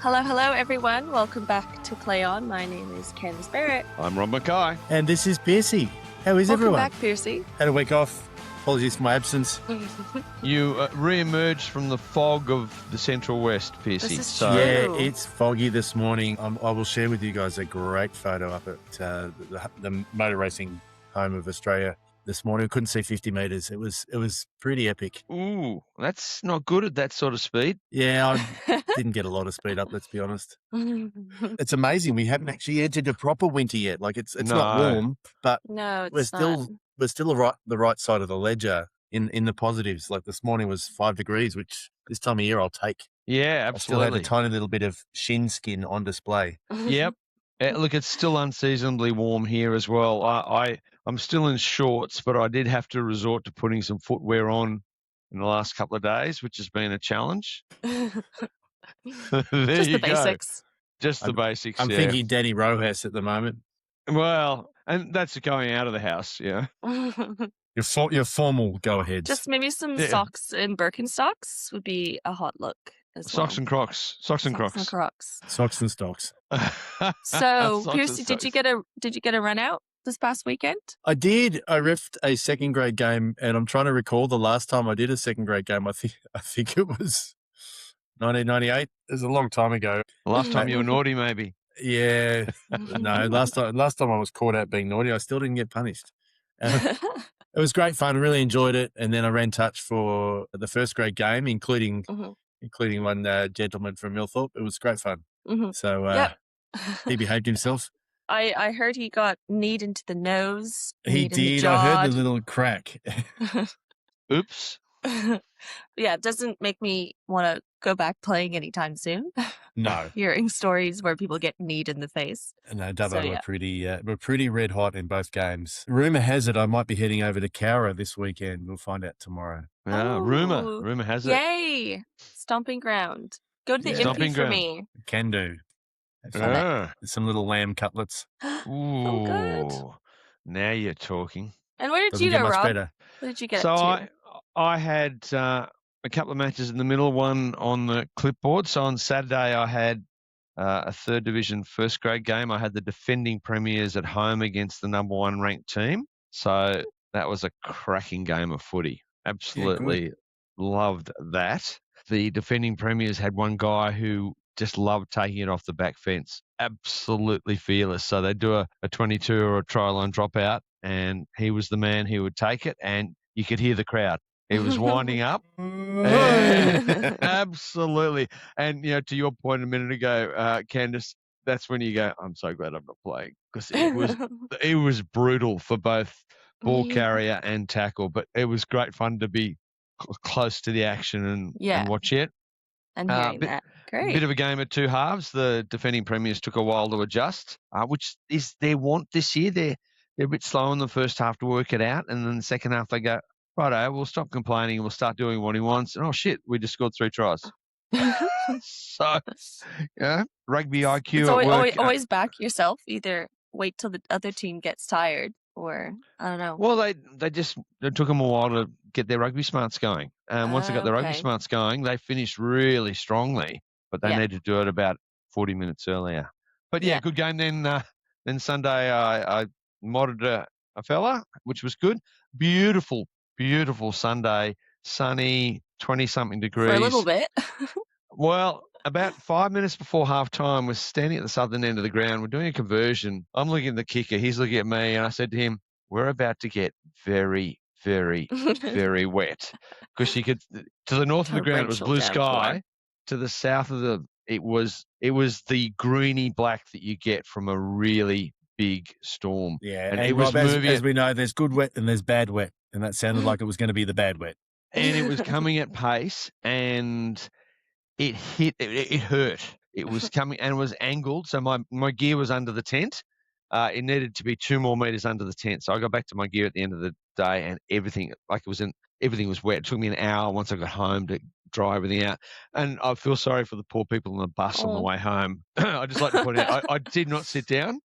Hello, everyone. Welcome back to Play On. My name is Candace Barrett. I'm Rob Mackay. And this is Pearce. How is everyone? Welcome back, Pearce. Had a week off. Apologies for my absence. You re-emerged from the fog of the Central West, Pearce. This is So, true. Yeah, it's foggy this morning. I will share with you guys a great photo up at the motor racing home of Australia this morning. I couldn't see 50 metres. It was pretty epic. ooh, that's not good at that sort of speed. Yeah, I didn't get a lot of speed up, let's be honest. It's amazing. We haven't actually entered a proper winter yet. Like it's not No. warm, but No, we're it's not. still the right side of the ledger in the positives. Like this morning was 5 degrees, which this time of year I'll take. Yeah, I still had a absolutely. tiny little bit of shin skin on display. Yep. Look, it's still unseasonably warm here as well. I'm still in shorts, but I did have to resort to putting some footwear on in the last couple of days, which has been a challenge. There Just you the go. basics. Just the basics. I'm yeah. thinking Danny Rojas at the moment. Well, and that's going out of the house. Yeah. Your formal go ahead. Just maybe some Yeah. socks and Birkenstocks would be a hot look as well. Socks and Crocs. Socks and Crocs. Crocs. Socks and stocks. So, Socks Pearce, and did you socks. get a run out this past weekend? I did. I reffed a second grade game, and I'm trying to recall the last time I did a second grade game. I think it was 1998. It was a long time ago. Last time you were naughty, maybe. Yeah. No, last time I was caught out being naughty, I still didn't get punished. It was great fun. I really enjoyed it. And then I ran touch for the first grade game, including one gentleman from Millthorpe. It was great fun. So Yep. he behaved himself. I heard he got kneed into the nose. He kneed in the did. I heard the jaw. little crack. Oops. Yeah, it doesn't make me want to go back playing anytime soon. No. Hearing stories where people get kneed in the face. No, Dubbo So, yeah. were pretty red hot in both games. Rumour has it I might be heading over to Cowra this weekend. We'll find out tomorrow. Yeah, Oh. rumor has it. Yay! Stomping ground. Go to the Yeah. Impy Stomping for ground. me. Can do. Have some, Ah. some little lamb cutlets. Oh, good. Ooh. Now you're talking. And where did Doesn't you get go, much Rob? better. What did you get So to? I had a couple of matches in the middle, one on the clipboard. So on Saturday I had a third division first grade game. I had the defending premiers at home against the number one ranked team. So that was a cracking game of footy. Absolutely loved that. The defending premiers had one guy who just loved taking it off the back fence. Absolutely fearless. So they'd do a 22 or a try line dropout, and he was the man who would take it, and you could hear the crowd. It was winding up. Absolutely. And, to your point a minute ago, Candace, that's when you go, I'm so glad I'm not playing, because it was brutal for both ball Yeah. carrier and tackle, but it was great fun to be close to the action and watch it. And hearing bit- that. Great. Bit of a game at two halves. The defending premiers took a while to adjust, which is their want this year. They're a bit slow in the first half to work it out, and then the second half they go, righto, we'll stop complaining and we'll start doing what he wants. And oh shit, we just scored 3 tries. So, rugby IQ It's at work. always back yourself. Either wait till the other team gets tired, or I don't know. Well, it took them a while to get their rugby smarts going. And once they got the rugby Okay. smarts going, they finished really strongly, but they Yeah. needed to do it about 40 minutes earlier. But yeah, Yeah. good game then. Then Sunday I modded a fella, which was good. Beautiful Sunday, sunny, 20-something degrees. For a little bit. Well, about 5 minutes before half time, we're standing at the southern end of the ground. We're doing a conversion. I'm looking at the kicker. He's looking at me. And I said to him, we're about to get very, very, very wet. Because you could, to the north of the ground, it was Torrential blue downpour. sky. To the south of it was the greeny black that you get from a really big storm. Yeah, And and it was Rob, moving as we know, there's good wet and there's bad wet, and that sounded like it was going to be the bad wet. And it was coming at pace, and it hit. It hurt. It was coming, and it was angled. So my gear was under the tent. It needed to be 2 more meters under the tent. So I got back to my gear at the end of the day, and everything was wet. It took me an hour once I got home to dry everything out. And I feel sorry for the poor people on the bus on the way home. I just like to point out, I did not sit down.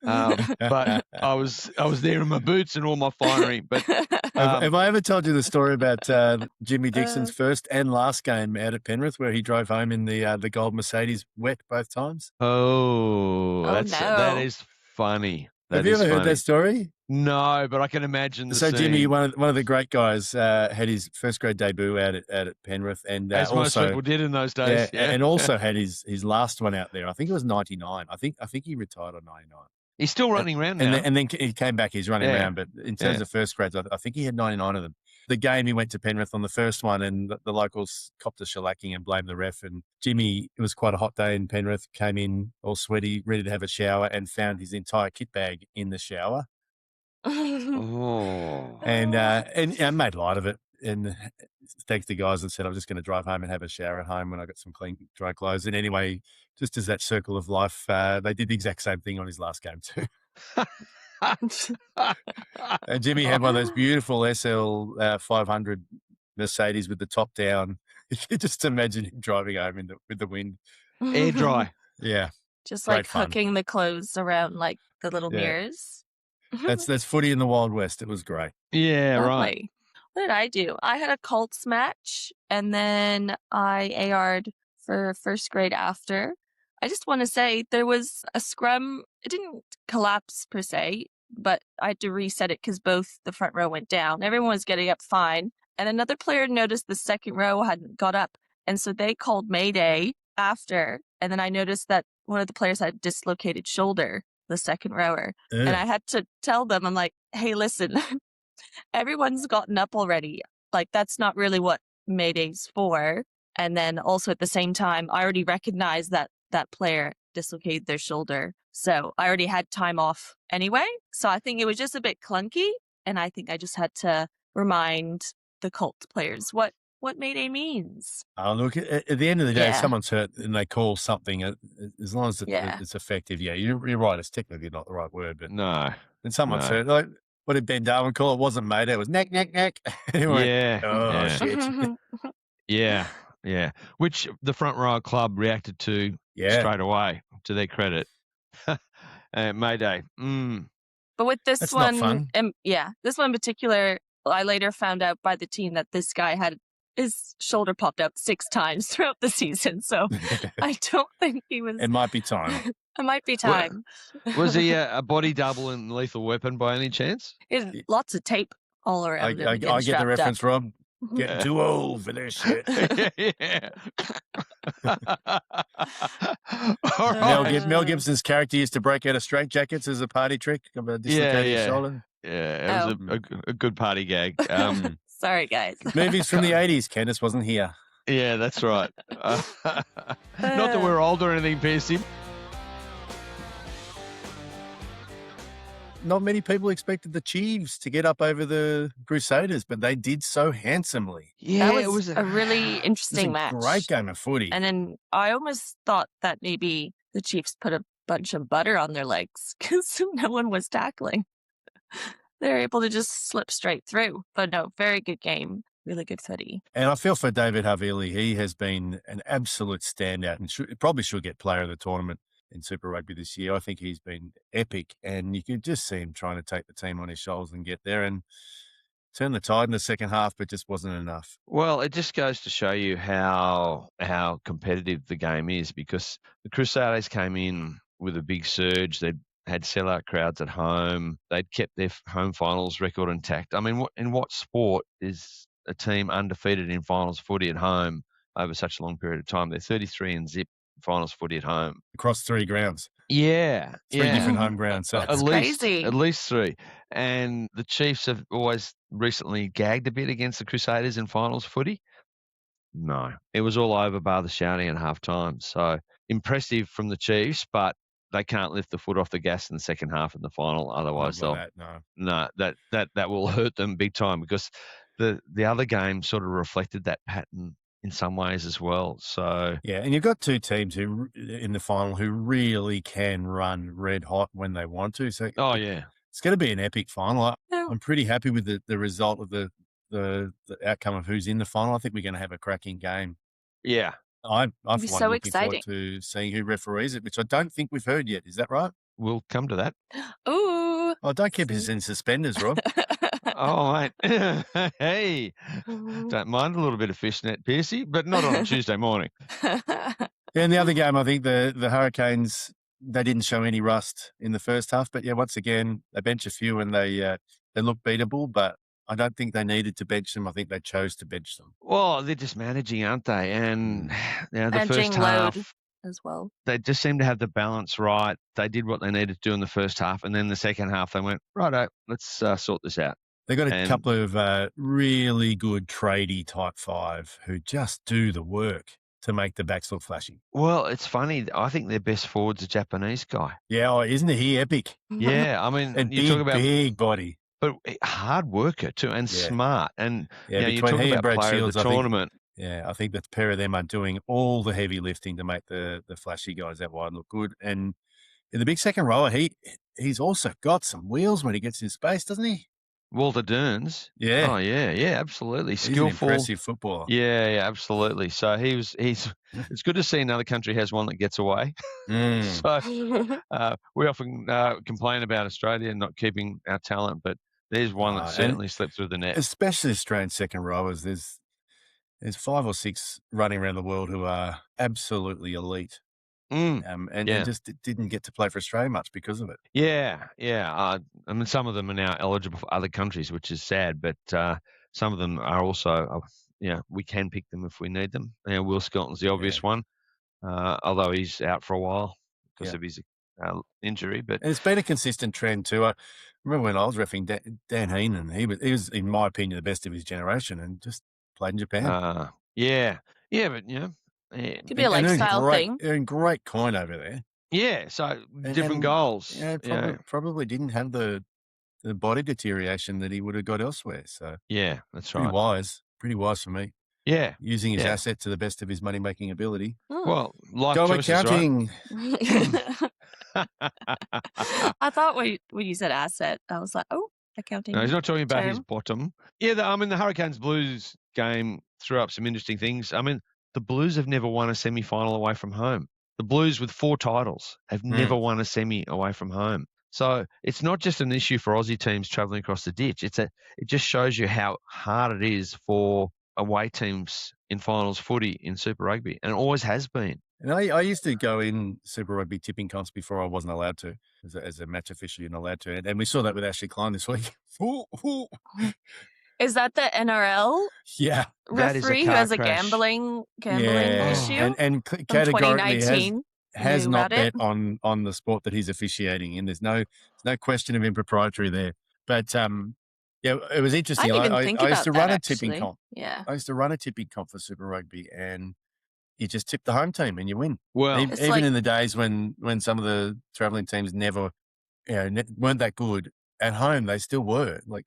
But I was there in my boots and all my finery. But have I ever told you the story about Jimmy Dixon's first and last game out at Penrith, where he drove home in the gold Mercedes wet both times? That is funny. Have you ever heard that story? No, but I can imagine the scene. Jimmy, one of the great guys, had his first grade debut out at Penrith, and as most people did in those days, and also had his last one out there. I think it was 99. I think he retired on 99. He's still running around now, and then he came back. He's running around, but in terms of first grades, I think he had 99 of them. The game, he went to Penrith on the first one, and the locals copped a shellacking and blamed the ref. And Jimmy, it was quite a hot day in Penrith, came in all sweaty, ready to have a shower, and found his entire kit bag in the shower. And made light of it. And thanks to guys that said, I'm just going to drive home and have a shower at home when I got some clean, dry clothes. And anyway, just as that circle of life, they did the exact same thing on his last game too. And Jimmy had one of those beautiful SL 500 Mercedes with the top down. You could just imagine him driving home with the wind. Air dry. Yeah. Just like hooking the clothes around like the little mirrors. That's footy in the Wild West. It was great. Yeah, Lovely. right. What did I do? I had a Colts match, and then I AR'd for first grade after. I just want to say there was a scrum. It didn't collapse per se, but I had to reset it because both the front row went down. Everyone was getting up fine. And another player noticed the second row hadn't got up. And so they called Mayday after. And then I noticed that one of the players had dislocated shoulder, the second rower. And I had to tell them, I'm like, hey, listen, everyone's gotten up already. Like, that's not really what Mayday's for. And then also at the same time, I already recognized that that player dislocated their shoulder. So I already had time off anyway. So I think it was just a bit clunky. And I think I just had to remind the Colts players what Mayday means. Oh, look, at the end of the day, if someone's hurt and they call something, as long as it's effective, you're right. It's technically not the right word, but no. And someone's hurt. Like, what did Ben Darwin call it? It wasn't Mayday. It was neck. Shit. Yeah. Which the front row club reacted to straight away, to their credit. Mayday. But with this That's one, not fun. This one in particular, I later found out by the team that this guy had his shoulder popped out 6 times throughout the season. So I don't think he was. It might be time. It might be time. Was he a body double in Lethal Weapon by any chance? Lots of tape all around him. I get the reference, Rob. Getting too old for this shit. Mel Gibson's character used to break out of straitjackets as a party trick. Dislocated shoulder. Yeah, it was a good party gag. Sorry, guys. Movies from the 80s. Candace wasn't here. Yeah, that's right. Not that we're old or anything, Pearce. Not many people expected the Chiefs to get up over the Crusaders, but they did so handsomely. Yeah, it was a really interesting match. Great game of footy. And then I almost thought that maybe the Chiefs put a bunch of butter on their legs because no one was tackling. They're able to just slip straight through. But no, very good game. Really good footy. And I feel for David Havili. He has been an absolute standout and probably should get player of the tournament in Super Rugby this year. I think he's been epic, and you could just see him trying to take the team on his shoulders and get there and turn the tide in the second half, but just wasn't enough. Well, it just goes to show you how competitive the game is, because the Crusaders came in with a big surge. They'd had sellout crowds at home. They'd kept their home finals record intact. I mean, in what sport is a team undefeated in finals footy at home over such a long period of time? They're 33 and zip finals footy at home. Across 3 grounds. Yeah. 3 different home grounds. So That's crazy. At least 3. And the Chiefs have always recently gagged a bit against the Crusaders in finals footy. No. It was all over bar the shouting at halftime. So impressive from the Chiefs, but they can't lift the foot off the gas in the second half in the final. Otherwise, that will hurt them big time, because the other game sort of reflected that pattern in some ways as well. So yeah, and you've got 2 teams who in the final who really can run red hot when they want to. So it's going to be an epic final. I'm pretty happy with the result of the outcome of who's in the final. I think we're going to have a cracking game. Yeah. I'm so looking exciting forward to seeing who referees it, which I don't think we've heard yet. Is that right? we'll come to that. Ooh. Oh, don't keep us in suspenders, Rob. Oh, mate. Hey, don't mind a little bit of fishnet, Pearcey, but not on a Tuesday morning. Yeah, in the other game, I think the Hurricanes, they didn't show any rust in the first half. But, yeah, once again, they bench a few and they look beatable, but I don't think they needed to bench them. I think they chose to bench them. Well, they're just managing, aren't they? And the Managing first half, load as well. they just seemed to have the balance right. They did what they needed to do in the first half. And then the second half, they went, righto, let's sort this out. They got a couple of really good tradie type 5 who just do the work to make the backs look flashy. Well, it's funny. I think their best forward's a Japanese guy. Yeah, isn't he epic? Yeah, I mean, and you talk about big body. But hard worker too, and smart. And you between talk he and about Brad player Shields, of the tournament. I think the pair of them are doing all the heavy lifting to make the flashy guys out wide look good. And in the big second rower, he's also got some wheels when he gets in space, doesn't he? Walter Dearns. Yeah. Oh, yeah, absolutely. He's Skillful. an impressive footballer. Yeah, absolutely. So he's it's good to see another country has one that gets away. So we often complain about Australia not keeping our talent, but there's one that certainly slipped through the net. Especially Australian second rowers. There's 5 or 6 running around the world who are absolutely elite. And just didn't get to play for Australia much because of it. Yeah. I mean, some of them are now eligible for other countries, which is sad, but some of them are also, we can pick them if we need them. Will Skelton's the obvious one, although he's out for a while because of his injury. But and it's been a consistent trend too. I remember when I was reffing Dan Heenan, he was, in my opinion, the best of his generation and just played in Japan. But could be a lifestyle thing. Earned great coin over there. Yeah, so different goals. Yeah, probably didn't have the body deterioration that he would have got elsewhere. So yeah, that's right. Pretty wise for me. Yeah, using his asset to the best of his money making ability. Well, life go choices, accounting. Right? I thought when you said asset, I was like, accounting. No, he's not talking about his bottom. Yeah, the Hurricanes Blues game threw up some interesting things. I mean, the Blues have never won a semi-final away from home. The Blues with 4 titles have never won a semi away from home. So it's not just an issue for Aussie teams travelling across the ditch. It just shows you how hard it is for away teams in finals footy in Super Rugby, and it always has been. And I used to go in Super Rugby tipping comps before I wasn't allowed to. As a match official, you're not allowed to. And we saw that with Ashley Klein this week. Is that the NRL referee who has a gambling issue? And categorically has not bet on the sport that he's officiating in. There's no question of impropriety there. But it was interesting. I used to run a tipping comp. Yeah. I used to run a tipping comp for Super Rugby, and you just tip the home team and you win. Well, even in the days when some of the traveling teams never weren't that good at home, they still were. Like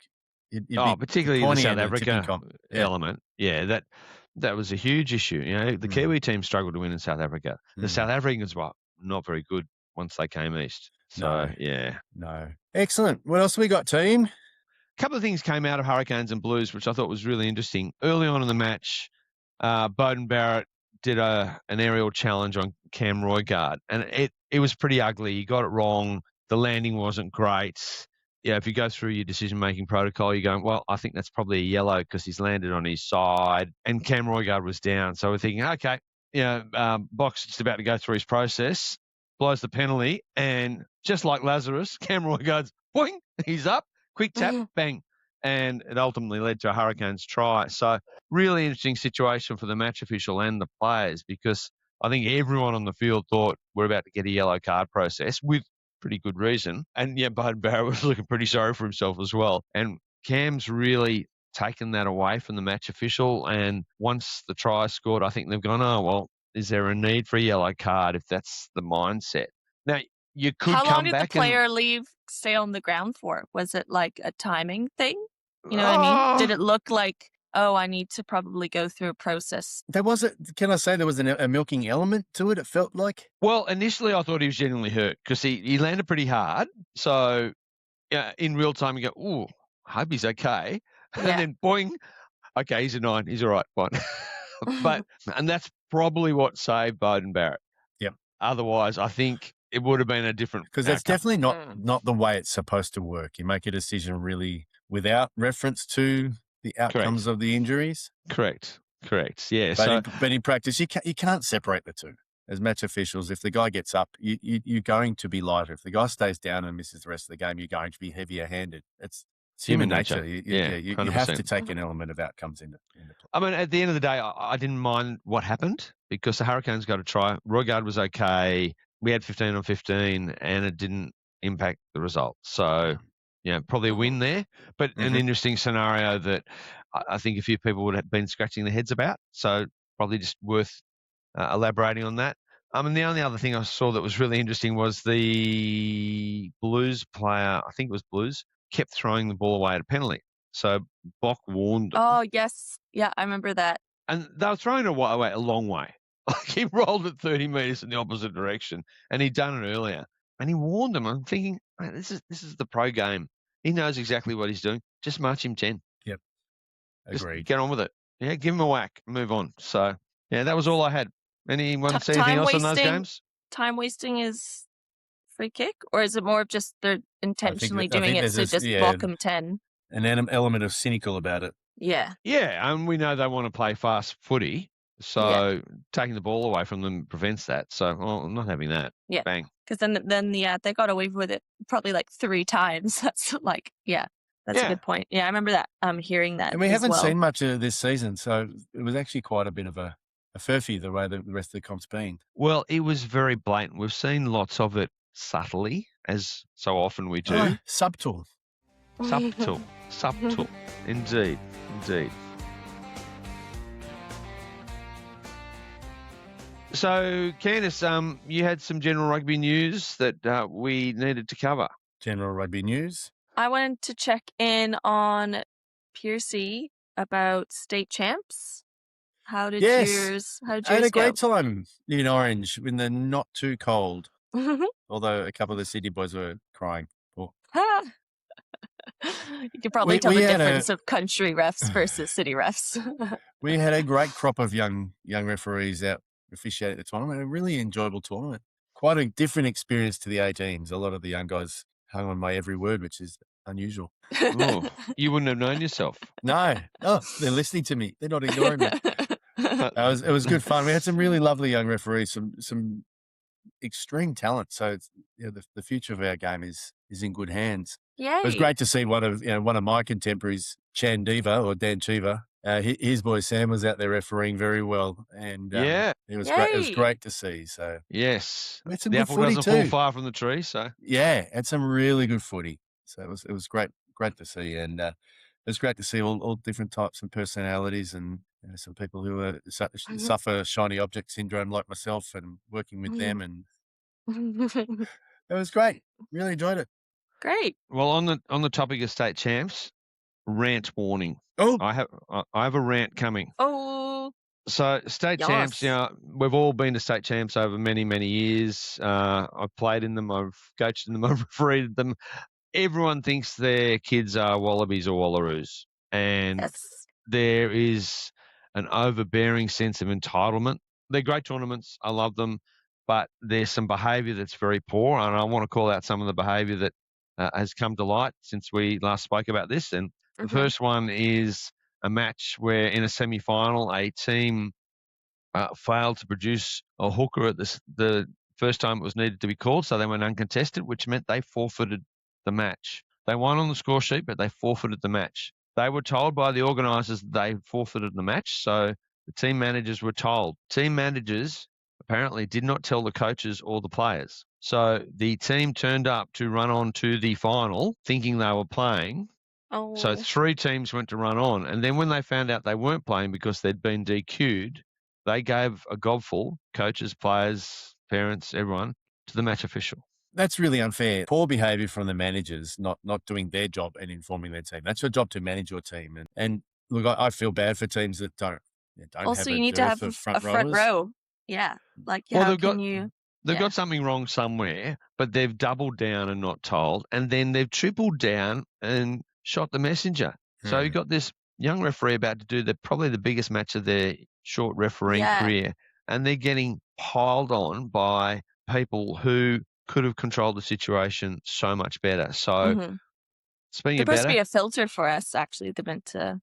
particularly in the South Africa element. Yeah, that was a huge issue. The Kiwi team struggled to win in South Africa. The South Africans were not very good once they came east. So, No. Excellent. What else we got, team? A couple of things came out of Hurricanes and Blues, which I thought was really interesting. Early on in the match, Beauden Barrett did an aerial challenge on Cam Roygaard, and it was pretty ugly. He got it wrong. The landing wasn't great. If you go through your decision-making protocol, you're going, well, I think that's probably a yellow because he's landed on his side, and Cam Roygaard was down. So we're thinking, okay, Box just about to go through his process, blows the penalty, and just like Lazarus, Cam Roygaard's, boing, he's up, quick tap, bang. And it ultimately led to a Hurricanes try. So really interesting situation for the match official and the players, because I think everyone on the field thought we're about to get a yellow card process with pretty good reason. And Beauden Barrett was looking pretty sorry for himself as well. And Cam's really taken that away from the match official. And once the try is scored, I think they've gone, oh, well, is there a need for a yellow card if that's the mindset? Now, you could How come long did back the player stay on the ground for? Was it like a timing thing? You know what I mean? Did it look like, I need to probably go through a process? Can I say there was a milking element to it, it felt like? Well, initially I thought he was genuinely hurt because he landed pretty hard. So in real time you go, ooh, I hope he's okay. And then boing, okay, he's a 9. He's all right, fine. And that's probably what saved Beauden Barrett. Yep. Otherwise, I think it would have been a different Because that's outcome. definitely not the way it's supposed to work. You make a decision really without reference to the outcomes of the injuries. Correct. Yeah. But in practice, you can't separate the two. As match officials, if the guy gets up, you're going to be lighter. If the guy stays down and misses the rest of the game, you're going to be heavier handed. It's human nature. You have to take an element of outcomes into play. I mean, at the end of the day, I didn't mind what happened because the Hurricanes got a try. Roygaard was okay. We had 15 on 15 and it didn't impact the result. So, probably a win there, but an interesting scenario that I think a few people would have been scratching their heads about. So probably just worth elaborating on that. And the only other thing I saw that was really interesting was the Blues player, I think it was Blues, kept throwing the ball away at a penalty. So Bock warned them. Oh, yes. Yeah, I remember that. And they were throwing it away a long way. Like he rolled it 30 metres in the opposite direction, and he'd done it earlier. And he warned them. I'm thinking, this is the pro game. He knows exactly what he's doing. Just march him 10. Yep. Agreed. Just get on with it. Yeah, give him a whack. Move on. So, that was all I had. Anyone see anything else in those games? Time wasting is free kick? Or is it more of just they're intentionally doing it to just block them 10? An element of cynical about it. Yeah. Yeah, and we know they want to play fast footy. So taking the ball away from them prevents that. So I'm not having that. Yeah. Bang. Because then they got away with it probably like 3 times. That's like, that's a good point. Yeah, I remember that. Hearing that. And we haven't seen much of this season, so it was actually quite a bit of a furphy the way the rest of the comp's been. Well, it was very blatant. We've seen lots of it subtly, as so often we do. Oh, subtle. Indeed. So, Candace, you had some general rugby news that we needed to cover. General rugby news? I wanted to check in on Pearce about state champs. How did yours I had a great time in Orange in the not too cold. Although a couple of the Sydney boys were crying. You could probably tell the difference of country refs versus city refs. We had a great crop of young referees out officiating the tournament. A really enjoyable tournament. Quite a different experience to the 18s. A lot of the young guys hung on my every word, which is unusual. Oh, you wouldn't have known yourself. No. Oh, they're listening to me. They're not ignoring me. It was good fun. We had some really lovely young referees, some extreme talent. So the future of our game is in good hands. Yay. It was great to see one of my contemporaries, Chan Diva or Dan Chiva. His boy Sam was out there refereeing very well, and it was great. It was great to see. So yes, we had some the good apple footy doesn't fall far from the tree. So had some really good footy. So it was great to see, and it was great to see all different types and personalities, and some people who suffer shiny object syndrome like myself, and working with them, and it was great. Really enjoyed it. Great. Well, on the topic of state champs, rant warning. Oh, I have a rant coming. Oh. So state champs, we've all been to state champs over many, many years. I've played in them. I've coached in them. I've refereed them. Everyone thinks their kids are wallabies or wallaroos. And there is an overbearing sense of entitlement. They're great tournaments. I love them. But there's some behaviour that's very poor. And I want to call out some of the behaviour that has come to light since we last spoke about this. And the first one is a match where in a semi-final, a team failed to produce a hooker at the first time it was needed to be called. So they went uncontested, which meant they forfeited the match. They won on the score sheet, but they forfeited the match. They were told by the organisers that they forfeited the match. So the team managers were told. Team managers apparently did not tell the coaches or the players. So the team turned up to run on to the final thinking they were playing. Oh. So 3 teams went to run on. And then when they found out they weren't playing because they'd been DQ'd, they gave a gobful, coaches, players, parents, everyone, to the match official. That's really unfair. Poor behaviour from the managers, not doing their job and informing their team. That's your job to manage your team. And look, I feel bad for teams that don't also, have you need to have a front row. Yeah. Like, how can you... They've got something wrong somewhere, but they've doubled down and not told. And then they've tripled down and shot the messenger. So you've got this young referee about to do probably the biggest match of their short refereeing career. And they're getting piled on by people who could have controlled the situation so much better. So Mm-hmm. speaking They're of supposed to better, be a filter for us, actually. They're meant to,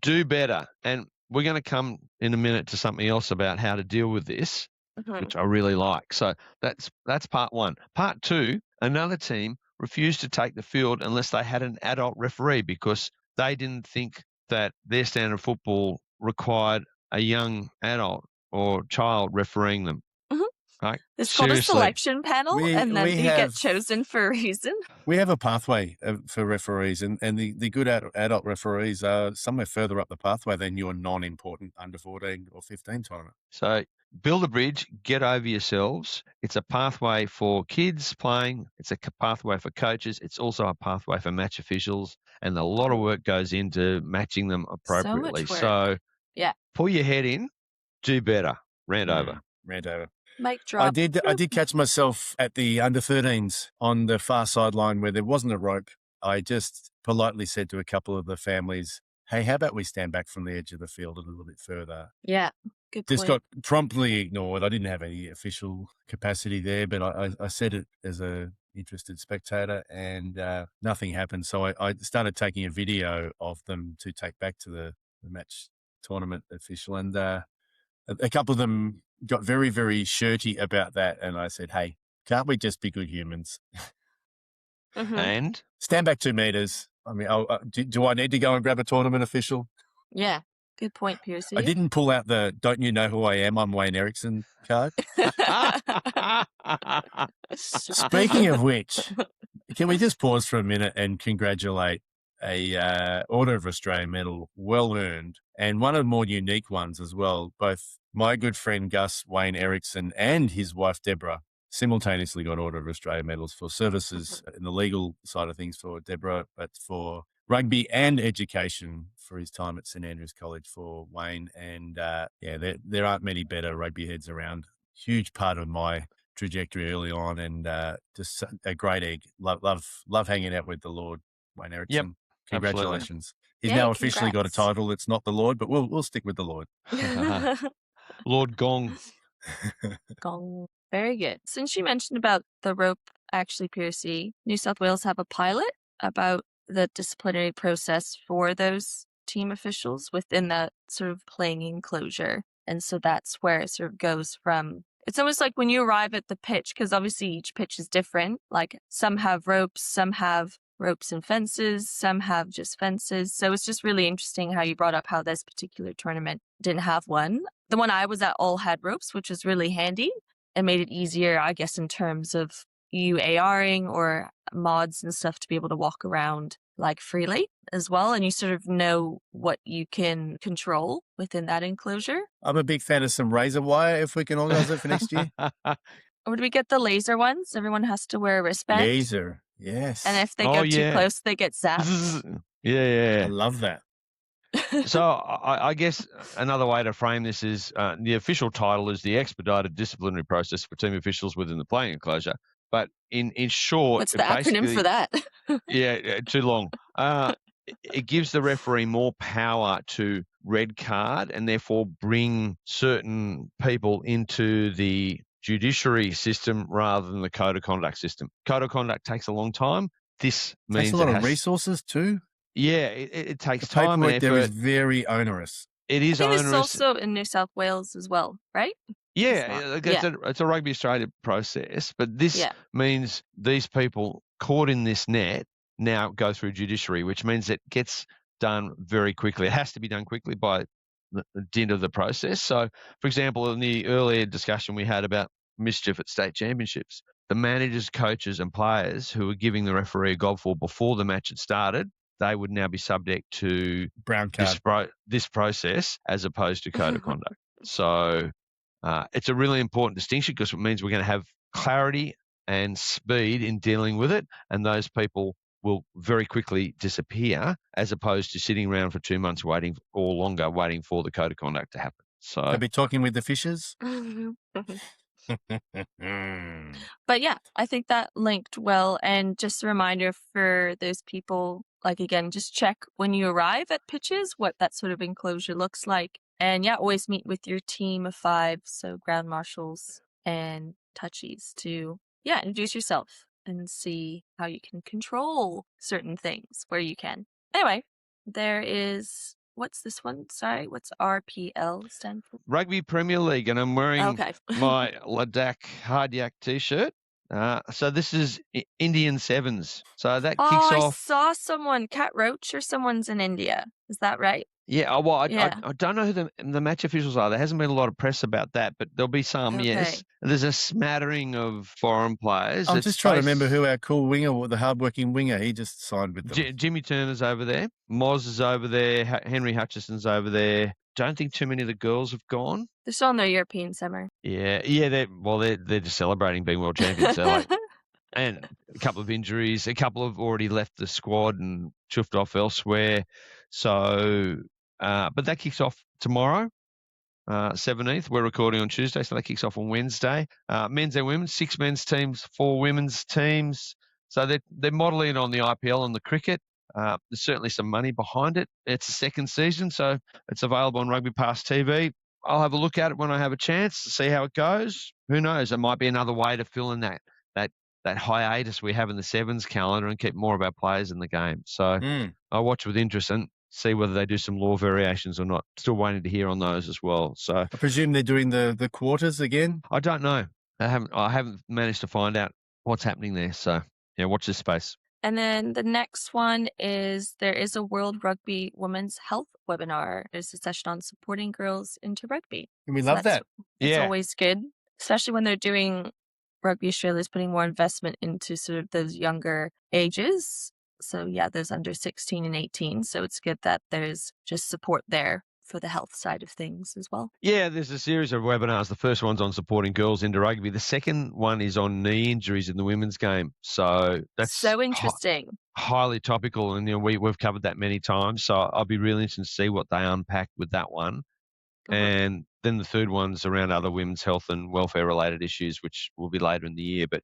do better. And we're going to come in a minute to something else about how to deal with this, which I really like. So that's part one. Part two, another team refused to take the field unless they had an adult referee because they didn't think that their standard of football required a young adult or child refereeing them. Mm-hmm. Right? It's called a selection panel, and then you get chosen for a reason. We have a pathway for referees, and the good adult referees are somewhere further up the pathway than your non-important under 14 or 15 tournament. So build a bridge, get over yourselves. It's a pathway for kids playing. It's a pathway for coaches. It's also a pathway for match officials, and a lot of work goes into matching them appropriately. So yeah, pull your head in, do better. Rant over. Rant over. Mic drop. I did catch myself at the under 13s on the far sideline where there wasn't a rope. I just politely said to a couple of the families, hey, how about we stand back from the edge of the field a little bit further? Yeah, good point. This got promptly ignored. I didn't have any official capacity there, but I said it as a interested spectator, and nothing happened. So I started taking a video of them to take back to the match tournament official, and a couple of them got very, very shirty about that. And I said, hey, can't we just be good humans? And? Stand back 2 meters. I mean, do I need to go and grab a tournament official? Yeah, good point, Pearce. I didn't pull out the don't you know who I am, I'm Wayne Erickson card. Speaking of which, can we just pause for a minute and congratulate a Order of Australia medal, well earned, and one of the more unique ones as well. Both my good friend Gus Wayne Erickson and his wife Deborah simultaneously got Order of Australia medals for services in the legal side of things for Deborah, but for rugby and education for his time at St Andrews College for Wayne. And there aren't many better rugby heads around. Huge part of my trajectory early on, and just a great egg. Love hanging out with the Lord, Wayne Erickson. Yep. Congratulations. Absolutely. He's now officially got a title. It's not the Lord, but we'll stick with the Lord. Lord Gong. Gong. Very good. Since you mentioned about the rope, actually, Pearce, New South Wales have a pilot about the disciplinary process for those team officials within that sort of playing enclosure. And so that's where it sort of goes from. It's almost like when you arrive at the pitch, because obviously each pitch is different. Like some have ropes, some have ropes and fences, some have just fences. So it's just really interesting how you brought up how this particular tournament didn't have one. The one I was at all had ropes, which was really handy and made it easier, I guess, in terms of you ARing or mods and stuff to be able to walk around like freely as well. And you sort of know what you can control within that enclosure. I'm a big fan of some razor wire if we can organize it for next year. Or do we get the laser ones? Everyone has to wear a wristband. Laser, yes. And if they go too close, they get zapped. Yeah. I love that. So I guess another way to frame this is the official title is the expedited disciplinary process for team officials within the playing enclosure. But in short, what's the acronym for that? Yeah, too long. It gives the referee more power to red card and therefore bring certain people into the judiciary system rather than the code of conduct system. Code of conduct takes a long time. This means takes a lot of resources too. Yeah, it takes the time and effort. There is very onerous. It is onerous. It's also in New South Wales as well, right? Yeah, it's a Rugby Australia process, but this means these people caught in this net now go through judiciary, which means it gets done very quickly. It has to be done quickly by the dint of the process. So, for example, in the earlier discussion we had about mischief at state championships, the managers, coaches and players who were giving the referee a gobful before the match had started, they would now be subject to brown card. This process as opposed to code of conduct. So it's a really important distinction because it means we're going to have clarity and speed in dealing with it, and those people will very quickly disappear as opposed to sitting around for 2 months waiting or longer waiting for the code of conduct to happen. So I'll be talking with the fishers. But yeah, I think that linked well. And just a reminder for those people, like, again, just check when you arrive at pitches what that sort of enclosure looks like. And yeah, always meet with your team of 5, so ground marshals and touchies to introduce yourself and see how you can control certain things where you can. Anyway, there is, what's this one? Sorry, what's RPL stand for? Rugby Premier League, and I'm wearing my Ladakh Hard Yak t-shirt. So this is Indian Sevens. So that kicks off. I saw someone, Cat Roach or someone's in India. Is that right? Yeah. Well, I don't know who the match officials are. There hasn't been a lot of press about that, but there'll be some, yes. There's a smattering of foreign players. I'm just trying to remember who our cool winger, or the hardworking winger, he just signed with them. Jimmy Turner's over there. Moz is over there. Henry Hutchison's over there. Don't think too many of the girls have gone. They're still in their European summer. Yeah. They're just celebrating being world champions. So and a couple of injuries. A couple have already left the squad and chuffed off elsewhere. So, but that kicks off tomorrow, 17th. We're recording on Tuesday, so that kicks off on Wednesday. Men's and women's, 6 men's teams, 4 women's teams. So they're modelling it on the IPL and the cricket. There's certainly some money behind it. It's the second season, so it's available on RugbyPass TV. I'll have a look at it when I have a chance to see how it goes. Who knows? It might be another way to fill in that hiatus we have in the Sevens calendar and keep more of our players in the game. So I'll watch with interest and see whether they do some law variations or not. Still waiting to hear on those as well. So I presume they're doing the quarters again? I don't know. I haven't managed to find out what's happening there. So yeah, watch this space. And then the next one is there is a World Rugby Women's Health webinar. There's a session on supporting girls into rugby. And we love that. It's always good, especially when they're doing Rugby Australia's putting more investment into sort of those younger ages. So yeah, those under 16 and 18. So it's good that there's just support there for the health side of things as well. Yeah, there's a series of webinars. The first one's on supporting girls into rugby. The second one is on knee injuries in the women's game. So that's so interesting. Highly topical. And we've covered that many times. So I'll be really interested to see what they unpack with that one. And then the third one's around other women's health and welfare related issues, which will be later in the year. But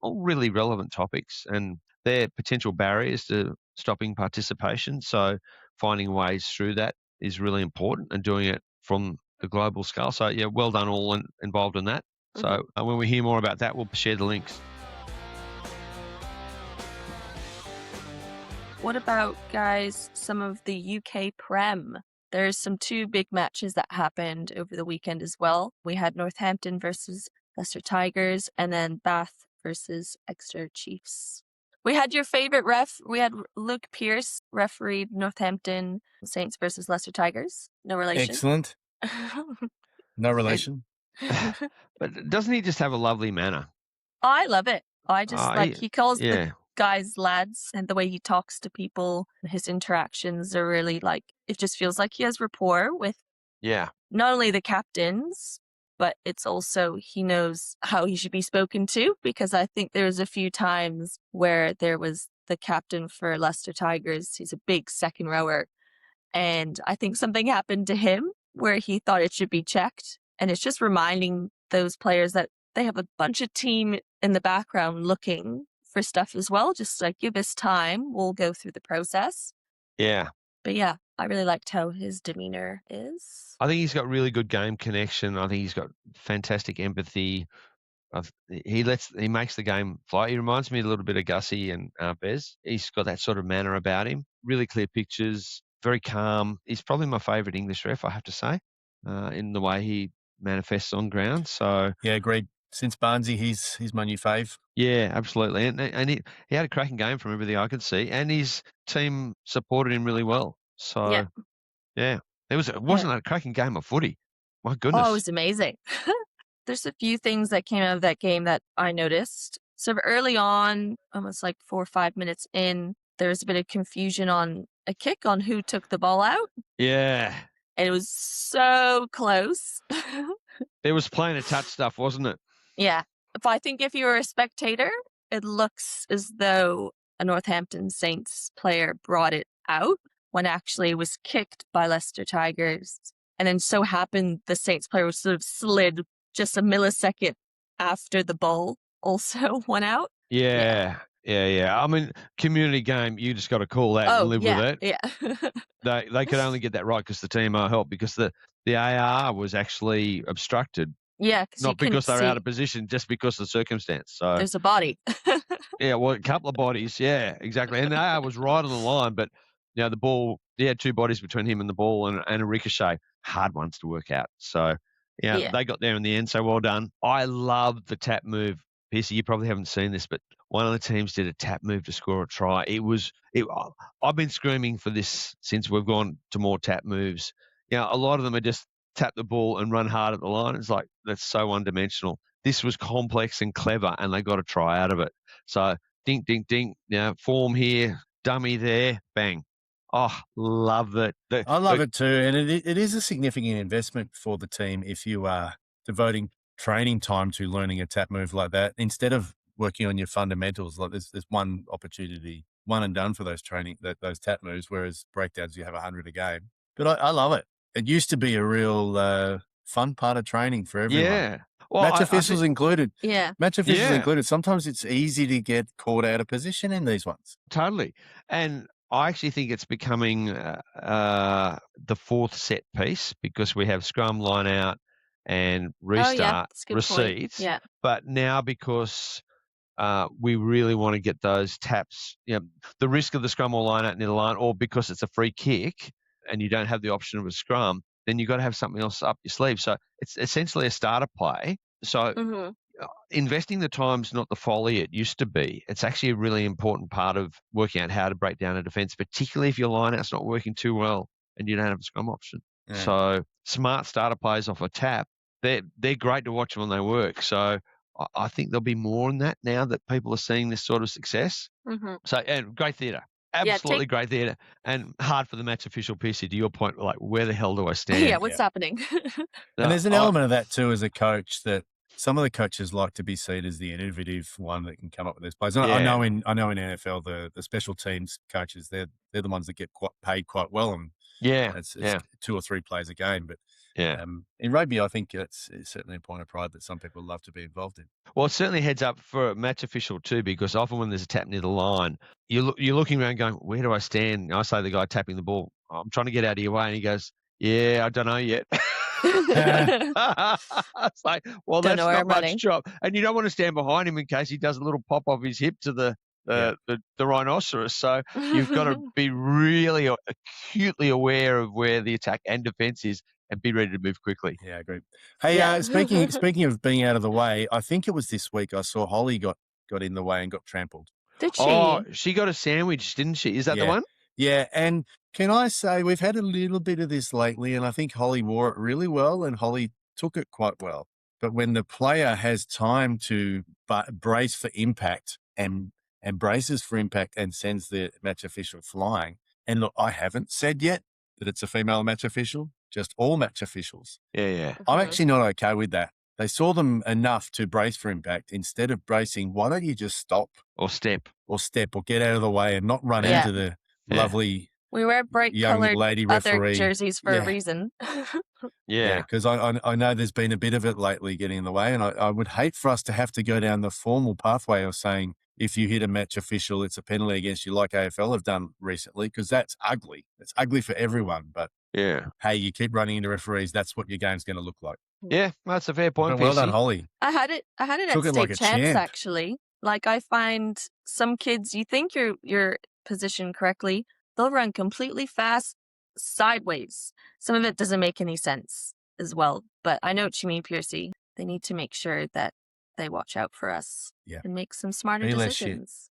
all really relevant topics, and they're potential barriers to stopping participation. So finding ways through that is really important, and doing it from the global scale. So yeah, well done all involved in that. So when we hear more about that, we'll share the links. What about, guys, some of the UK PREM? There's some 2 big matches that happened over the weekend as well. We had Northampton versus Leicester Tigers, and then Bath versus Exeter Chiefs. We had your favorite ref. We had Luke Pearce refereed Northampton Saints versus Leicester Tigers. No relation. Excellent. No relation. But doesn't he just have a lovely manner? I love it. I just he calls the guys lads, and the way he talks to people, his interactions are really it just feels like he has rapport with not only the captains, but it's also he knows how he should be spoken to, because I think there was a few times where there was the captain for Leicester Tigers. He's a big second rower, and I think something happened to him where he thought it should be checked, and it's just reminding those players that they have a bunch of team in the background looking for stuff as well. Just give us time. We'll go through the process. Yeah. But yeah, I really liked how his demeanor is. I think he's got really good game connection. I think he's got fantastic empathy. He makes the game fly. He reminds me a little bit of Gussie and Bez. He's got that sort of manner about him. Really clear pictures, very calm. He's probably my favourite English ref, I have to say, in the way he manifests on ground. So yeah, agreed. Since Barnesy, he's my new fave. Yeah, absolutely. And he had a cracking game from everything I could see, and his team supported him really well. So, yeah. It wasn't a cracking game of footy. My goodness. Oh, it was amazing. There's a few things that came out of that game that I noticed. So early on, almost 4 or 5 minutes in, there was a bit of confusion on a kick on who took the ball out. Yeah. And it was so close. It was playing a touch stuff, wasn't it? Yeah. But I think if you were a spectator, it looks as though a Northampton Saints player brought it out when actually it was kicked by Leicester Tigers. And then so happened the Saints player was sort of slid just a millisecond after the ball also went out. Yeah. I mean, community game, you just got to call that and live with it. Yeah. They could only get that right because the TMO helped, because the AR was actually obstructed. Yeah, because you Not couldn't because they're see. out of position, just because of the circumstance. So There's a body. yeah, well, a couple of bodies. Yeah, exactly. And I was right on the line, but the ball, he had two bodies between him and the ball, and a ricochet. Hard ones to work out. So Yeah. they got there in the end. So well done. I love the tap move. Piercy, you probably haven't seen this, but one of the teams did a tap move to score a try. I've been screaming for this since we've gone to more tap moves. A lot of them are just tap the ball and run hard at the line. It's like, that's so one-dimensional. This was complex and clever, and they got a try out of it. So dink, dink, dink, form here, dummy there, bang. Oh, love it. I love it too. And it is a significant investment for the team if you are devoting training time to learning a tap move like that, instead of working on your fundamentals. Like there's one opportunity, one and done for those those tap moves, whereas breakdowns, you have 100 a game. But I love it. It used to be a real fun part of training for everyone. Yeah. Well, match officials included. Yeah. Match officials included. Sometimes it's easy to get caught out of position in these ones. Totally. And I actually think it's becoming the fourth set piece, because we have scrum, line out, and restart receipts. Yeah. But now, because we really want to get those taps, the risk of the scrum or line out near the line, or because it's a free kick and you don't have the option of a scrum, then you've got to have something else up your sleeve. So it's essentially a starter play. So investing the time's not the folly it used to be. It's actually a really important part of working out how to break down a defence, particularly if your line-out's not working too well and you don't have a scrum option. Yeah. So smart starter plays off a tap, they're great to watch when they work. So I think there'll be more in that now that people are seeing this sort of success. So, and great theatre. Absolutely great theatre, and hard for the match official, PC, to your point, like, where the hell do I stand? Yeah, what's happening? And there's an element of that too as a coach, that some of the coaches like to be seen as the innovative one that can come up with those plays. I know in NFL, the special teams coaches, they're the ones that get paid quite well, and it's 2 or 3 plays a game. But in rugby, I think it's certainly a point of pride that some people love to be involved in. Well, it certainly heads up for a match official too, because often when there's a tap near the line, you're looking around going, where do I stand? And I say to the guy tapping the ball, I'm trying to get out of your way. And he goes, yeah, I don't know yet. It's like, well, that's not much job. And you don't want to stand behind him in case he does a little pop of his hip to the rhinoceros. So you've got to be really acutely aware of where the attack and defence is, and be ready to move quickly. Yeah, I agree. Hey, speaking of being out of the way, I think it was this week I saw Holly got in the way and got trampled. Did she? Oh, she got a sandwich, didn't she? Is that the one? Yeah, and can I say, we've had a little bit of this lately, and I think Holly wore it really well, and Holly took it quite well. But when the player has time to brace for impact and braces for impact and sends the match official flying, and look, I haven't said yet that it's a female match official, just all match officials. Yeah. I'm actually not okay with that. They saw them enough to brace for impact. Instead of bracing, why don't you just stop? Or step. Or get out of the way and not run into the lovely we wear bright colored lady referee other jerseys for a reason. Because I know there's been a bit of it lately getting in the way, and I would hate for us to have to go down the formal pathway of saying, if you hit a match official, it's a penalty against you, like AFL have done recently, because that's ugly. It's ugly for everyone. But hey, you keep running into referees, that's what your game's going to do like. Yeah, that's a fair point. Well done, Holly. I had it at Took it state like a champs, champ. actually. Like, I find some kids, you think you're positioned correctly, they'll run completely fast sideways. Some of it doesn't make any sense as well. But I know what you mean, Piercy. They need to make sure that they watch out for us and make some smarter decisions.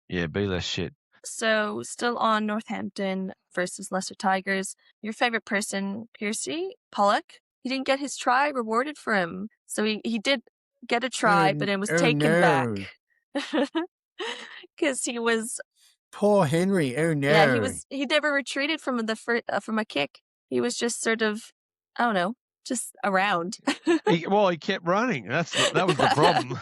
Yeah, be less shit. So, still on Northampton versus Leicester Tigers. Your favorite person, Piercy, Pollock, he didn't get his try rewarded for him. So he did get a try, but it was taken back. Because he was... Poor Henry, oh no. Yeah, he never retreated from from a kick. He was just sort of, I don't know, just around. He kept running. That was the problem.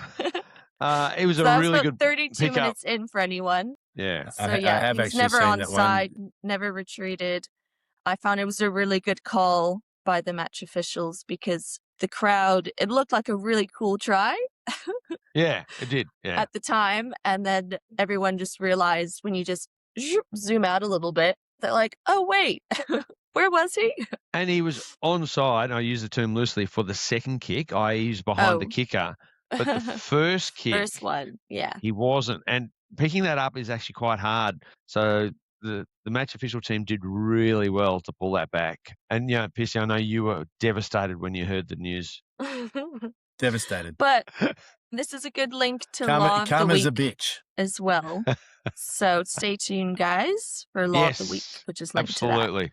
It was a really good 32 pickup. Minutes in for anyone. Yeah. So he's never onside, never retreated. I found it was a really good call by the match officials, because the crowd, it looked like a really cool try. Yeah, it did. Yeah. At the time, and then everyone just realized, when you just zoom out a little bit, they're like, oh wait, Where was he? And he was onside, I use the term loosely, for the second kick, i.e. he's behind the kicker. But the first kick, First one, yeah. he wasn't. And picking that up is actually quite hard. So the match official team did really well to pull that back. And, Pearce, I know you were devastated when you heard the news. Devastated. But this is a good link to Law of the Karma's Week a bitch. as well. So stay tuned, guys, for Law of the Week, which is linked to that. Absolutely.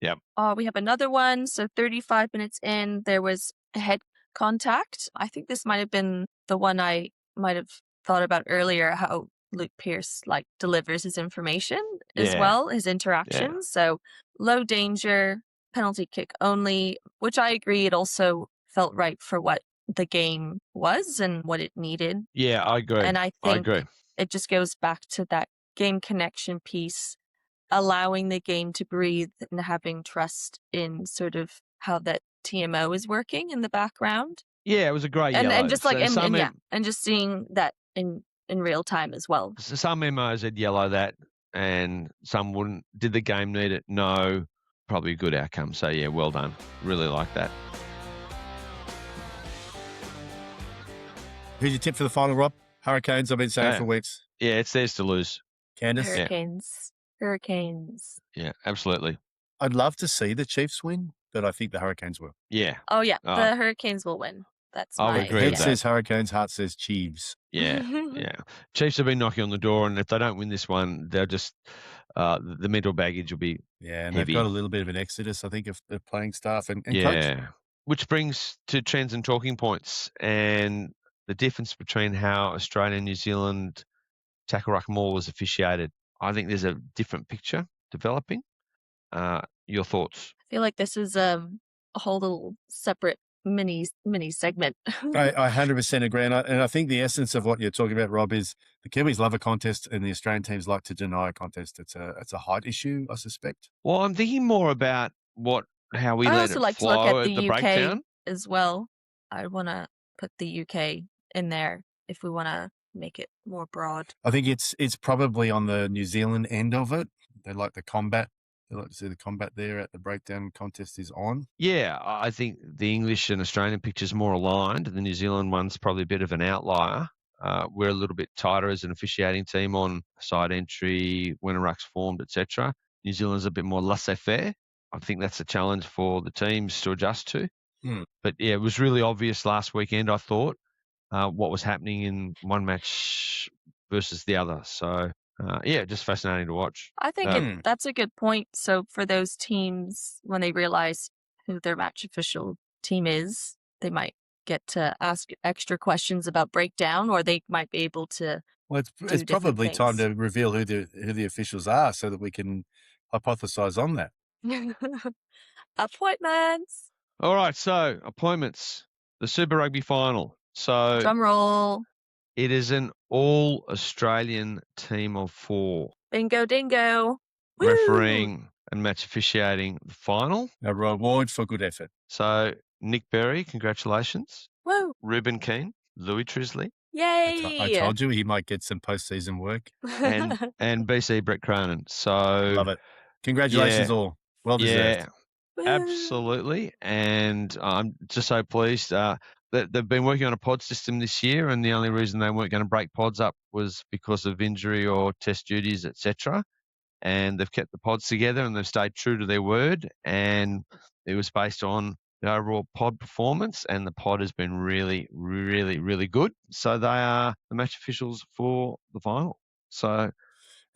Yep. We have another one. So 35 minutes in, there was a head contact. I think this might have been the one I might have thought about earlier, how Luke Pearce delivers his information as well, his interactions. So low danger, penalty kick only, which I agree it also felt right for what the game was and what it needed. Yeah, I agree. And I think it just goes back to that game connection piece, allowing the game to breathe and having trust in sort of how that TMO is working in the background. Yeah, it was a great yellow. And just and just seeing that in real time as well. So some MMOs had yellow that and some wouldn't. Did the game need it? No. Probably a good outcome. So, yeah, well done. Really like that. Who's your tip for the final, Rob? Hurricanes, I've been saying for weeks. Yeah, it's theirs to lose. Candace? Hurricanes. Yeah, absolutely. I'd love to see the Chiefs win, but I think the Hurricanes will. Yeah. Oh, yeah. The Hurricanes will win. That's I would agree with Head that. says Hurricanes, heart says Chiefs. Yeah, yeah. Chiefs have been knocking on the door, and if they don't win this one, they'll just the mental baggage will be and heavy. They've got a little bit of an exodus, I think, of the playing staff and coach. Yeah, which brings to trends and talking points and the difference between how Australia and New Zealand tackle ruck maul was officiated. I think there's a different picture developing. Your thoughts? I feel like this is a whole little separate mini segment. I 100% agree. And I think the essence of what you're talking about, Rob, is the Kiwis love a contest and the Australian teams like to deny a contest. It's a height issue, I suspect. Well, I'm thinking more about how we let it flow to look at the UK breakdown as well. I want to put the UK in there if we want to make it more broad. I think it's probably on the New Zealand end of it. They like the combat. They like to see the combat there at the breakdown contest is on. Yeah, I think the English and Australian picture's more aligned. The New Zealand one's probably a bit of an outlier. We're a little bit tighter as an officiating team on side entry, when a ruck's formed, etc. New Zealand's a bit more laissez-faire. I think that's a challenge for the teams to adjust to. But yeah, it was really obvious last weekend, I thought, what was happening in one match versus the other. So, just fascinating to watch. I think that's a good point. So for those teams, when they realize who their match official team is, they might get to ask extra questions about breakdown, or they might be able to. Well, it's probably time to reveal who the officials are so that we can hypothesize on that. Appointments. All right, so appointments. The Super Rugby final. So drum roll. It is an all-Australian team of 4. Bingo dingo. Refereeing and match officiating the final. A reward for good effort. So Nick Berry, congratulations. Woo. Ruben Keane, Louis Trisley. Yay. I told you he might get some postseason work. and BC Brett Cronin. So love it. Congratulations all. Well deserved. Yeah, absolutely. And I'm just so pleased. They've been working on a pod system this year, and the only reason they weren't going to break pods up was because of injury or test duties, etc. And they've kept the pods together, and they've stayed true to their word. And it was based on the overall pod performance, and the pod has been really, really, really good. So they are the match officials for the final. So,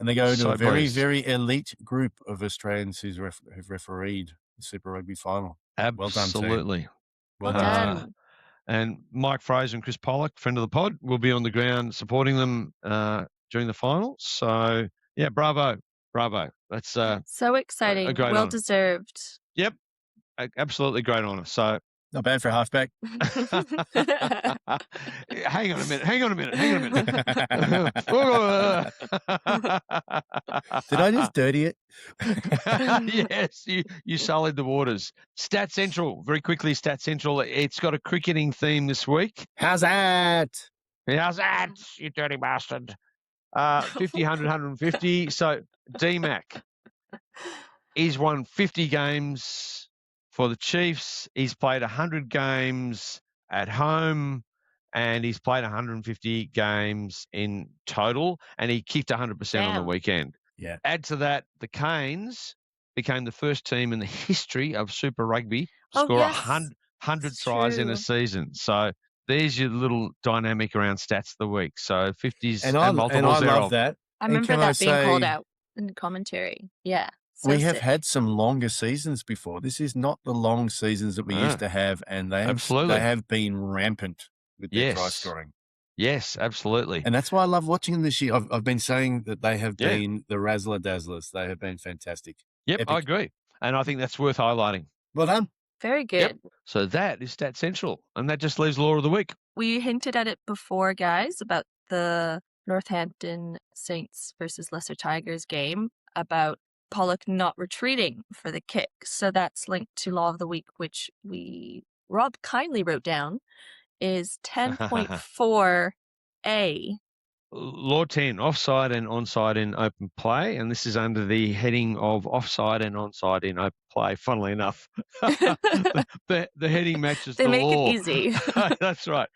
and they go into a very, pleased. very elite group of Australians who've refereed the Super Rugby final. Absolutely. Well done. And Mike Fraser and Chris Pollock, friend of the pod, will be on the ground supporting them during the final. So, yeah, bravo. That's so exciting. Well honor. Deserved. Yep, absolutely great honour. So not bad for a halfback. Hang on a minute. Did I just dirty it? Yes, you sullied the waters. Stat Central, very quickly, Stat Central. It's got a cricketing theme this week. How's that? How's that, you dirty bastard? 50, 100, 150. So, DMAC. He's won 50 games for the Chiefs. He's played 100 games at home, and he's played 150 games in total, and he kicked 100% on the weekend. Yeah. Add to that, the Canes became the first team in the history of Super Rugby to score 100 tries in a season. So there's your little dynamic around stats of the week. So 50s and multiples and I thereof. love that. I remember that being called out in the commentary. Yeah. So we have had some longer seasons before. This is not the long seasons that we used to have, and they have been rampant with their try scoring. Yes, absolutely. And that's why I love watching them this year. I've been saying that they have been the razzler dazzlers. They have been fantastic. Yep, Epic. I agree. And I think that's worth highlighting. Well done. Very good. Yep. So that is Stat Central, and that just leaves Law of the Week. We hinted at it before, guys, about the Northampton Saints versus Leicester Tigers game, about Pollock not retreating for the kick. So that's linked to Law of the Week, which Rob kindly wrote down, is 10.4A. Law 10, offside and onside in open play, and this is under the heading of offside and onside in open play, funnily enough. the heading matches they the make law. It easy. That's right.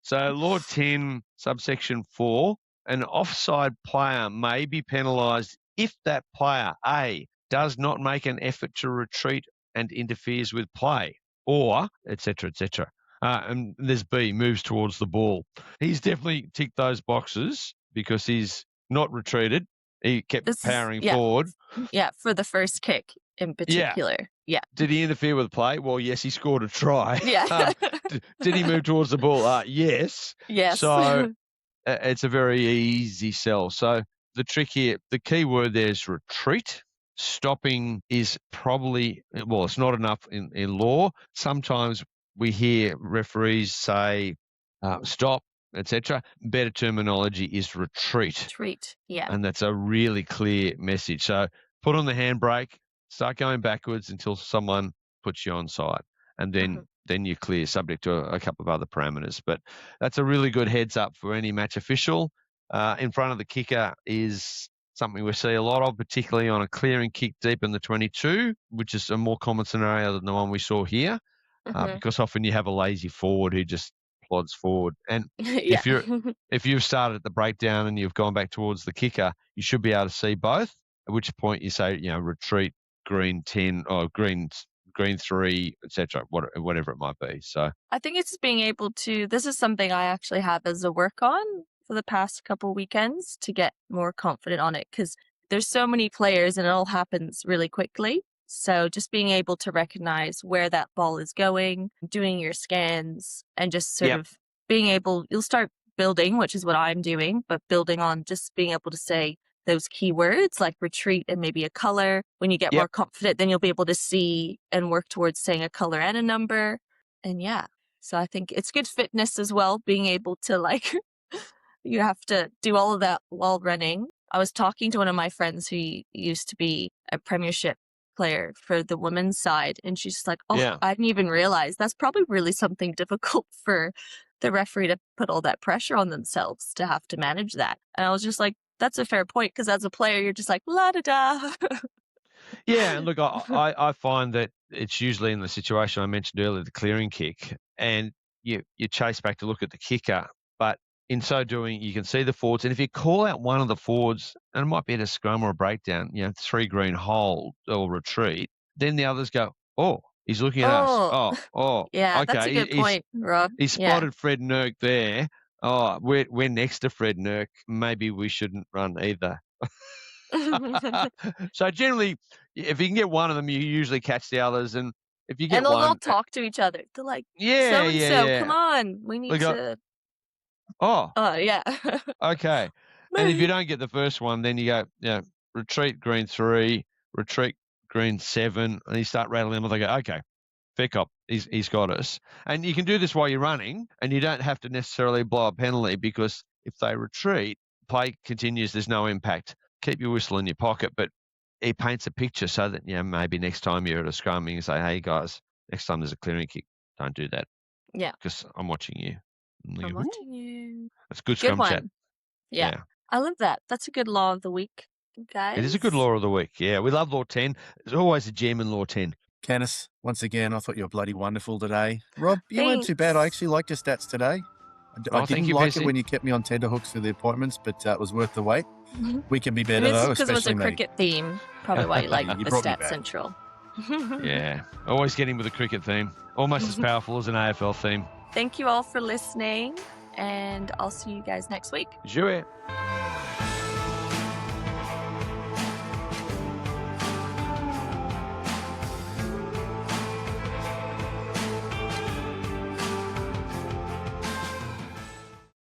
So Law 10, subsection 4, an offside player may be penalised if that player, A, does not make an effort to retreat and interferes with play, or et cetera, et cetera. And there's B, moves towards the ball. He's definitely ticked those boxes because he's not retreated. He kept powering forward. Yeah, for the first kick in particular. Yeah. Did he interfere with play? Well, yes, he scored a try. Yeah. Did he move towards the ball? Yes. Yes. So it's a very easy sell. So the trick here, the key word there is retreat. Stopping is probably, well, it's not enough in law. Sometimes we hear referees say stop, etc. Better terminology is retreat. Retreat, yeah. And that's a really clear message. So put on the handbrake, start going backwards until someone puts you onside, and then you're clear, subject to a couple of other parameters. But that's a really good heads up for any match official. In front of the kicker is something we see a lot of, particularly on a clearing kick deep in the 22, which is a more common scenario than the one we saw here. Because often you have a lazy forward who just plods forward. And if you've started the breakdown and you've gone back towards the kicker, you should be able to see both, at which point you say, retreat, green 10 or green 3, etc., whatever it might be. So I think it's being able to, this is something I actually have as a work on for the past couple weekends to get more confident on it, because there's so many players and it all happens really quickly. So just being able to recognize where that ball is going, doing your scans, and just sort of being able, you'll start building, which is what I'm doing, but building on just being able to say those keywords like retreat and maybe a color. When you get more confident, then you'll be able to see and work towards saying a color and a number. And so I think it's good fitness as well, being able to you have to do all of that while running. I was talking to one of my friends who used to be a premiership player for the women's side, and she's just like, I didn't even realize that's probably really something difficult for the referee to put all that pressure on themselves to have to manage that. And I was just like, that's a fair point, because as a player you're just like la da da. And look, I find that it's usually in the situation I mentioned earlier, the clearing kick, and you chase back to look at the kicker, but in so doing, you can see the forwards. And if you call out one of the forwards, and it might be at a scrum or a breakdown, 3 green hold or retreat, then the others go, he's looking at us. Yeah, okay. That's a good point, Rob. He spotted Fred Nurk there. We're next to Fred Nurk. Maybe we shouldn't run either. So generally, if you can get one of them, you usually catch the others. And if you get and they'll all talk to each other. They're like, so-and-so, come on. We need to... Okay. And if you don't get the first one, then you go, retreat green 3, retreat green 7, and you start rattling them. They go, okay, fair cop, he's got us. And you can do this while you're running, and you don't have to necessarily blow a penalty, because if they retreat, play continues, there's no impact. Keep your whistle in your pocket, but it paints a picture so that, maybe next time you're at a scrum, you can say, hey, guys, next time there's a clearing kick, don't do that. Yeah. Because I'm watching you. I'm watching you. That's good scrum chat. Yeah. I love that. That's a good law of the week. guys. It is a good law of the week. Yeah, we love Law 10. There's always a gem in Law 10. Candace, once again, I thought you were bloody wonderful today. Rob, you weren't too bad. I actually liked your stats today. I didn't like it when you kept me on tenterhooks for the appointments, but it was worth the wait. We can be better, though, because it was a me. cricket theme. Probably why you like the brought me Stat back. Central. Yeah, always getting with a cricket theme. Almost as powerful as an AFL theme. Thank you all for listening, and I'll see you guys next week. Jouer.